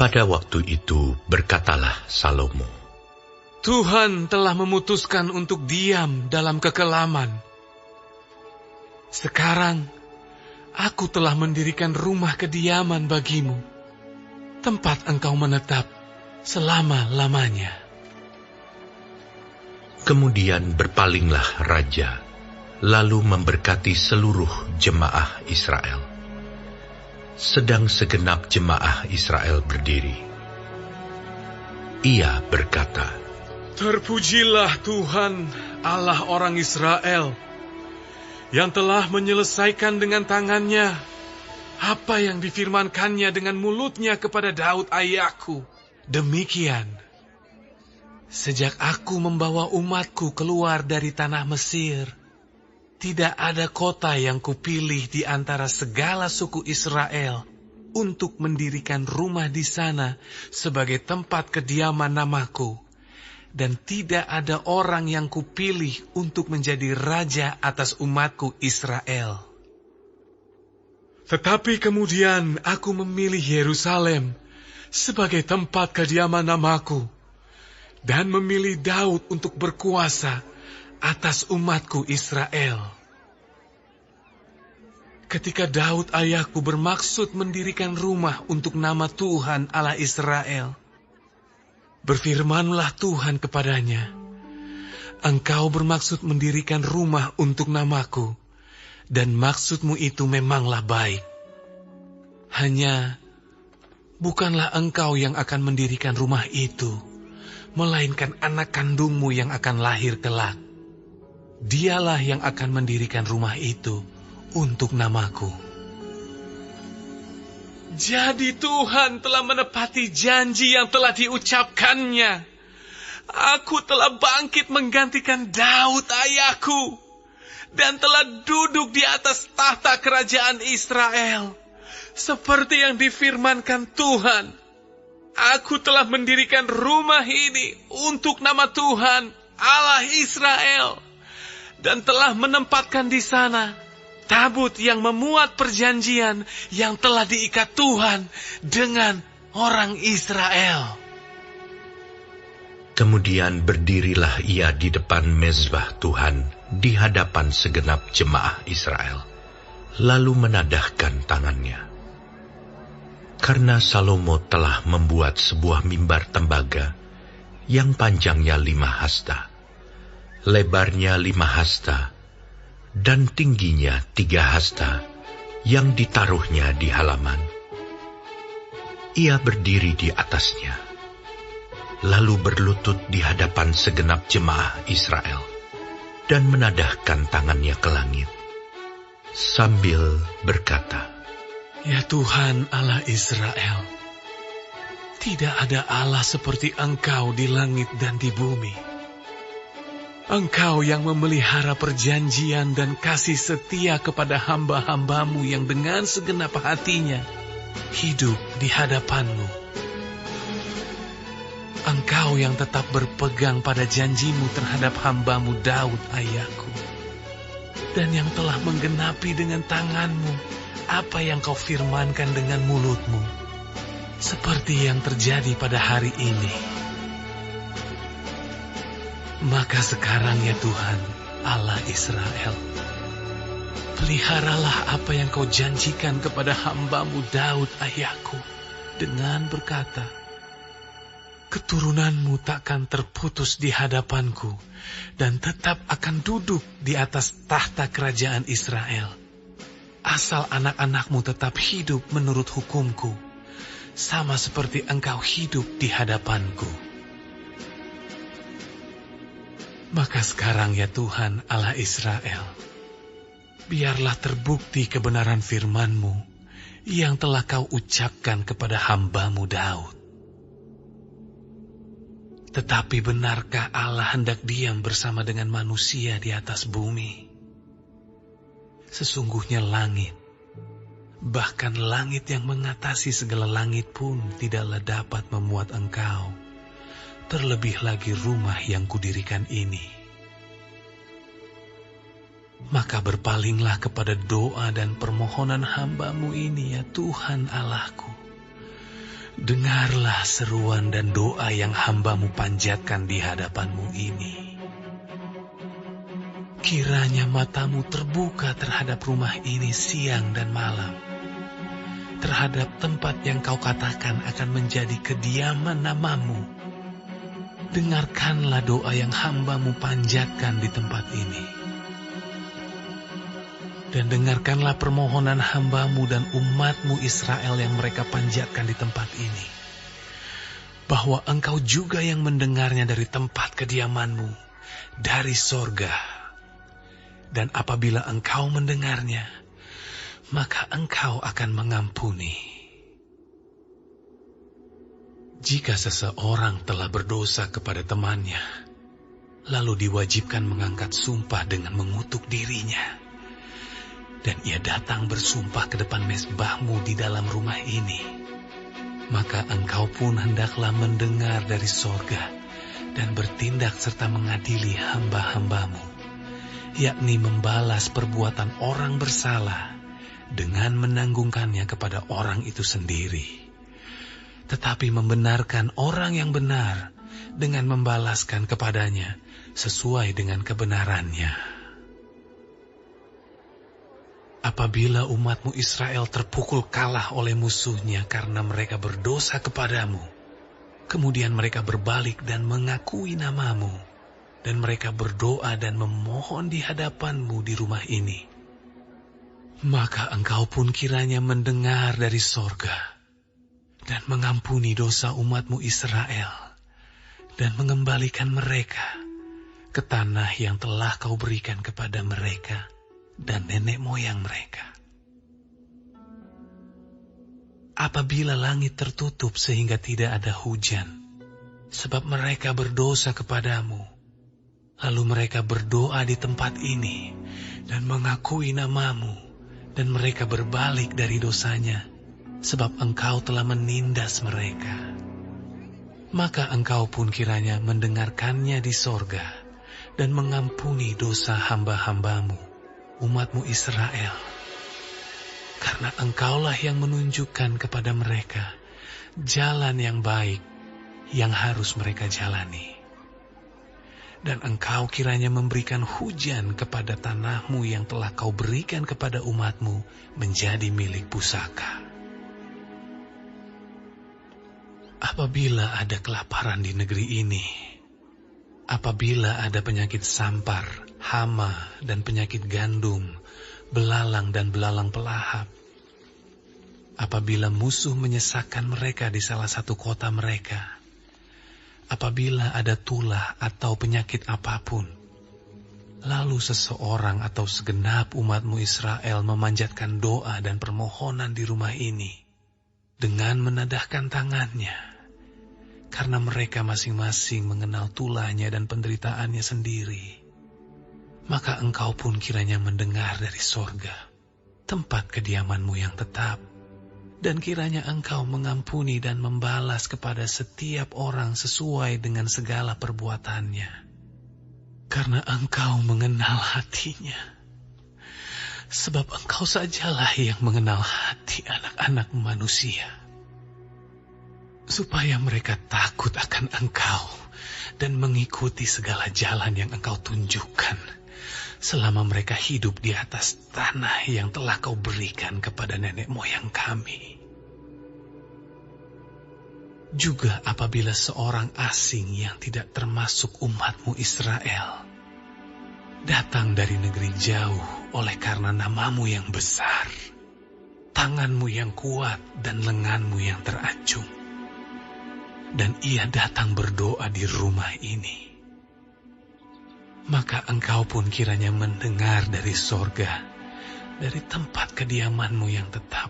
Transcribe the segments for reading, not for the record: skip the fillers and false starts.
Pada waktu itu berkatalah Salomo, Tuhan telah memutuskan untuk diam dalam kekelaman. Sekarang, aku telah mendirikan rumah kediaman bagimu, tempat engkau menetap selama-lamanya. Kemudian berpalinglah raja, lalu memberkati seluruh jemaah Israel. Sedang segenap jemaah Israel berdiri, ia berkata, Terpujilah Tuhan Allah orang Israel, yang telah menyelesaikan dengan tangannya apa yang difirmankannya dengan mulutnya kepada Daud ayahku. Demikian, sejak aku membawa umatku keluar dari tanah Mesir, tidak ada kota yang kupilih di antara segala suku Israel untuk mendirikan rumah di sana sebagai tempat kediaman namaku, dan tidak ada orang yang kupilih untuk menjadi raja atas umatku Israel. Tetapi kemudian aku memilih Yerusalem sebagai tempat kediaman namaku, dan memilih Daud untuk berkuasa atas umatku Israel. Ketika Daud ayahku bermaksud mendirikan rumah untuk nama Tuhan Allah Israel, berfirmanlah Tuhan kepadanya, Engkau bermaksud mendirikan rumah untuk namaku, dan maksudmu itu memanglah baik. Hanya, bukanlah engkau yang akan mendirikan rumah itu, melainkan anak kandungmu yang akan lahir kelak. Dialah yang akan mendirikan rumah itu untuk namaku. Jadi Tuhan telah menepati janji yang telah diucapkannya. Aku telah bangkit menggantikan Daud ayahku, dan telah duduk di atas tahta kerajaan Israel, seperti yang difirmankan Tuhan. Aku telah mendirikan rumah ini untuk nama Tuhan Allah Israel, dan telah menempatkan di sana tabut yang memuat perjanjian yang telah diikat Tuhan dengan orang Israel. Kemudian berdirilah ia di depan mezbah Tuhan di hadapan segenap jemaah Israel, lalu menadahkan tangannya. Karena Salomo telah membuat sebuah mimbar tembaga yang panjangnya 5 hasta, lebarnya 5 hasta, dan tingginya 3 hasta, yang ditaruhnya di halaman. Ia berdiri di atasnya, lalu berlutut di hadapan segenap jemaah Israel, dan menadahkan tangannya ke langit, sambil berkata, Ya Tuhan Allah Israel, tidak ada Allah seperti Engkau di langit dan di bumi. Engkau yang memelihara perjanjian dan kasih setia kepada hamba-hambamu yang dengan segenap hatinya hidup di hadapan-Mu. Engkau yang tetap berpegang pada janjimu terhadap hamba-Mu Daud ayahku, dan yang telah menggenapi dengan tangan-Mu apa yang Kau firmankan dengan mulut-Mu, seperti yang terjadi pada hari ini. Maka sekarang ya Tuhan Allah Israel, peliharalah apa yang Kau janjikan kepada hamba-Mu Daud ayahku, dengan berkata, keturunan-Mu takkan terputus di hadapanku, dan tetap akan duduk di atas tahta kerajaan Israel, asal anak-anak-Mu tetap hidup menurut hukum-Ku, sama seperti Engkau hidup di hadapan-Ku. Maka sekarang ya Tuhan Allah Israel, biarlah terbukti kebenaran firman-Mu yang telah Kau ucapkan kepada hamba-Mu Daud. Tetapi benarkah Allah hendak diam bersama dengan manusia di atas bumi? Sesungguhnya langit, bahkan langit yang mengatasi segala langit pun tidaklah dapat memuat Engkau, terlebih lagi rumah yang kudirikan ini. Maka berpalinglah kepada doa dan permohonan hamba-Mu ini ya Tuhan Allahku, dengarlah seruan dan doa yang hamba-Mu panjatkan di hadapan-Mu ini. Kiranya mata-Mu terbuka terhadap rumah ini siang dan malam, terhadap tempat yang Kau katakan akan menjadi kediaman nama-Mu. Dengarkanlah doa yang hamba-Mu panjatkan di tempat ini. Dan dengarkanlah permohonan hamba-Mu dan umat-Mu Israel yang mereka panjatkan di tempat ini. Bahwa Engkau juga yang mendengarnya dari tempat kediaman-Mu, dari sorga. Dan apabila Engkau mendengarnya, maka Engkau akan mengampuni. Jika seseorang telah berdosa kepada temannya, lalu diwajibkan mengangkat sumpah dengan mengutuk dirinya, dan ia datang bersumpah ke depan mezbah-Mu di dalam rumah ini, maka Engkau pun hendaklah mendengar dari sorga dan bertindak serta mengadili hamba-hamba-Mu, yakni membalas perbuatan orang bersalah dengan menanggungkannya kepada orang itu sendiri, tetapi membenarkan orang yang benar dengan membalaskan kepadanya sesuai dengan kebenarannya. Apabila umat-Mu Israel terpukul kalah oleh musuhnya karena mereka berdosa kepadamu, kemudian mereka berbalik dan mengakui nama-Mu, dan mereka berdoa dan memohon di hadapan-Mu di rumah ini, maka Engkau pun kiranya mendengar dari sorga dan mengampuni dosa umat-Mu Israel dan mengembalikan mereka ke tanah yang telah Kau berikan kepada mereka dan nenek moyang mereka. Apabila langit tertutup sehingga tidak ada hujan, sebab mereka berdosa kepadamu, lalu mereka berdoa di tempat ini dan mengakui nama-Mu, dan mereka berbalik dari dosanya, sebab Engkau telah menindas mereka, maka Engkau pun kiranya mendengarkannya di sorga dan mengampuni dosa hamba-hamba-Mu, umat-Mu Israel, karena Engkaulah yang menunjukkan kepada mereka jalan yang baik yang harus mereka jalani. Dan Engkau kiranya memberikan hujan kepada tanah-Mu yang telah Kau berikan kepada umat-Mu menjadi milik pusaka. Apabila ada kelaparan di negeri ini, apabila ada penyakit sampar, hama, dan penyakit gandum, belalang dan belalang pelahap, apabila musuh menyesakkan mereka di salah satu kota mereka, apabila ada tulah atau penyakit apapun, lalu seseorang atau segenap umat-Mu Israel memanjatkan doa dan permohonan di rumah ini dengan menadahkan tangannya, karena mereka masing-masing mengenal tulahnya dan penderitaannya sendiri, maka Engkau pun kiranya mendengar dari sorga, tempat kediaman-Mu yang tetap, dan kiranya Engkau mengampuni dan membalas kepada setiap orang sesuai dengan segala perbuatannya, karena Engkau mengenal hatinya, sebab Engkau sajalah yang mengenal hati anak-anak manusia, supaya mereka takut akan Engkau dan mengikuti segala jalan yang Engkau tunjukkan selama mereka hidup di atas tanah yang telah Kau berikan kepada nenek moyang kami. Juga apabila seorang asing yang tidak termasuk umat-Mu Israel datang dari negeri jauh oleh karena nama-Mu yang besar, tangan-Mu yang kuat dan lengan-Mu yang teracung, dan ia datang berdoa di rumah ini, maka Engkau pun kiranya mendengar dari sorga, dari tempat kediaman-Mu yang tetap,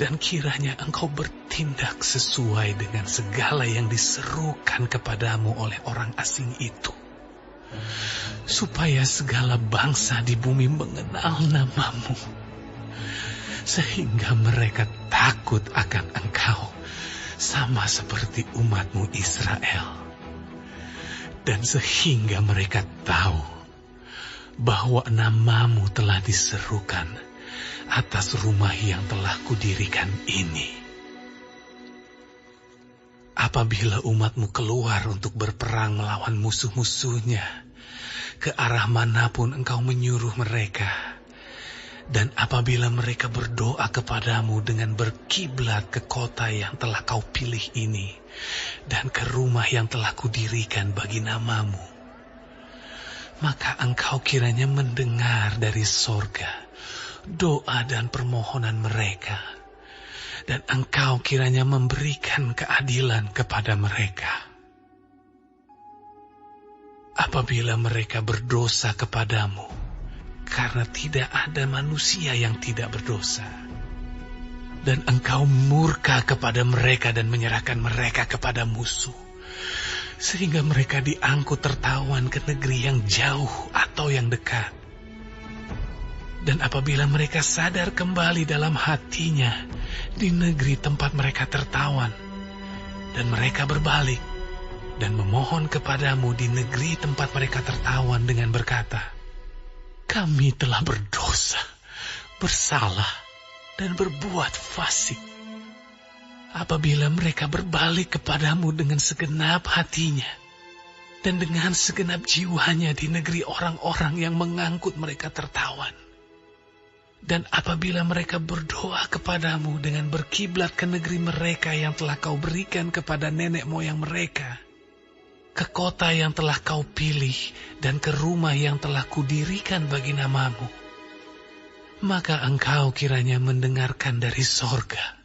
dan kiranya Engkau bertindak sesuai dengan segala yang diserukan kepadamu oleh orang asing itu, supaya segala bangsa di bumi mengenal nama-Mu, sehingga mereka takut akan Engkau, sama seperti umat-Mu Israel. Dan sehingga mereka tahu bahwa nama-Mu telah diserukan atas rumah yang telah kudirikan ini, apabila umatmu keluar untuk berperang melawan musuh-musuhnya, ke arah manapun engkau menyuruh mereka, dan apabila mereka berdoa kepadamu dengan berkiblat ke kota yang telah kau pilih ini, dan ke rumah yang telah kudirikan bagi namamu, maka engkau kiranya mendengar dari sorga doa dan permohonan mereka, dan engkau kiranya memberikan keadilan kepada mereka. Apabila mereka berdosa kepadamu, karena tidak ada manusia yang tidak berdosa, dan engkau murka kepada mereka dan menyerahkan mereka kepada musuh, sehingga mereka diangkut tertawan ke negeri yang jauh atau yang dekat. Dan apabila mereka sadar kembali dalam hatinya di negeri tempat mereka tertawan, dan mereka berbalik dan memohon kepadamu di negeri tempat mereka tertawan dengan berkata, kami telah berdosa, bersalah, dan berbuat fasik. Apabila mereka berbalik kepadamu dengan segenap hatinya, dan dengan segenap jiwanya di negeri orang-orang yang mengangkut mereka tertawan, dan apabila mereka berdoa kepadamu dengan berkiblat ke negeri mereka yang telah kau berikan kepada nenek moyang mereka, ke kota yang telah kau pilih, dan ke rumah yang telah kudirikan bagi namamu, maka engkau kiranya mendengarkan dari sorga,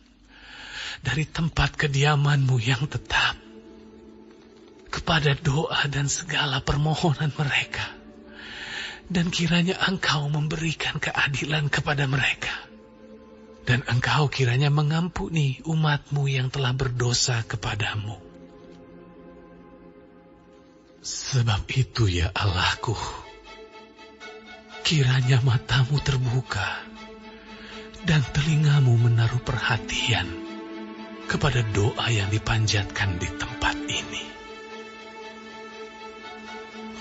dari tempat kediamanmu yang tetap, kepada doa dan segala permohonan mereka, dan kiranya engkau memberikan keadilan kepada mereka, dan engkau kiranya mengampuni umatmu yang telah berdosa kepadamu. Sebab itu ya Allahku, kiranya matamu terbuka dan telingamu menaruh perhatian kepada doa yang dipanjatkan di tempat ini.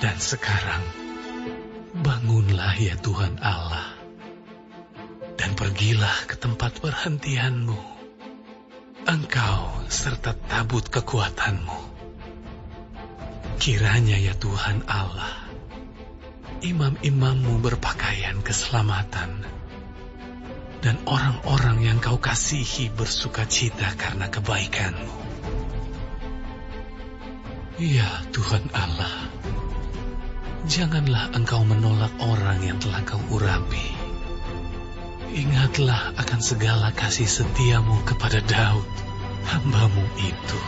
Dan sekarang, bangunlah ya Tuhan Allah, dan pergilah ke tempat perhentianmu, engkau serta tabut kekuatanmu. Kiranya ya Tuhan Allah, imam-imammu berpakaian keselamatan, dan orang-orang yang kau kasihi bersukacita karena kebaikanmu. Ya Tuhan Allah, janganlah engkau menolak orang yang telah kau urapi. Ingatlah akan segala kasih setiamu kepada Daud, hamba-Mu itu.